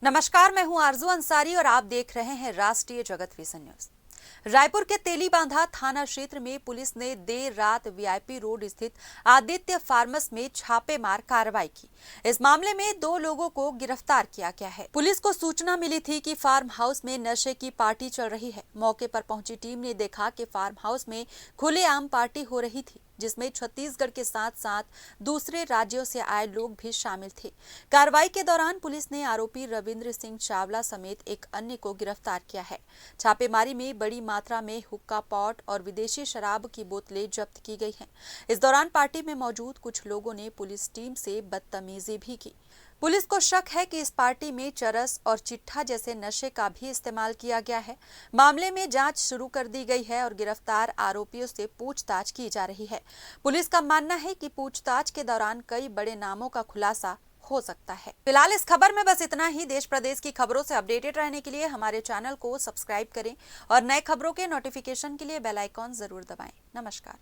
नमस्कार, मैं हूं आरजू अंसारी और आप देख रहे हैं राष्ट्रीय जगत विजन न्यूज। रायपुर के तेलीबांधा थाना क्षेत्र में पुलिस ने देर रात वीआईपी रोड स्थित आदित्य फार्मस में छापेमार कार्रवाई की। इस मामले में 2 लोगों को गिरफ्तार किया गया है। पुलिस को सूचना मिली थी कि फार्म हाउस में नशे की पार्टी चल रही है। मौके पर पहुंची टीम ने देखा कि फार्म हाउस में खुलेआम पार्टी हो रही थी, जिसमें छत्तीसगढ़ के साथ साथ दूसरे राज्यों से आए लोग भी शामिल थे। कार्रवाई के दौरान पुलिस ने आरोपी रविंद्र सिंह चावला समेत एक अन्य को गिरफ्तार किया है। छापेमारी में बड़ी मात्रा में हुक्का पॉट और विदेशी शराब की बोतलें जब्त की गई हैं। इस दौरान पार्टी में मौजूद कुछ लोगों ने पुलिस टीम से बदतमीजी भी की। पुलिस को शक है कि इस पार्टी में चरस और चिट्ठा जैसे नशे का भी इस्तेमाल किया गया है। मामले में जांच शुरू कर दी गई है और गिरफ्तार आरोपियों से पूछताछ की जा रही है। पुलिस का मानना है कि पूछताछ के दौरान कई बड़े नामों का खुलासा हो सकता है। फिलहाल इस खबर में बस इतना ही। देश प्रदेश की खबरों से अपडेटेड रहने के लिए हमारे चैनल को सब्सक्राइब करें और नए खबरों के नोटिफिकेशन के लिए बेल आइकॉन जरूर दबाएं। नमस्कार।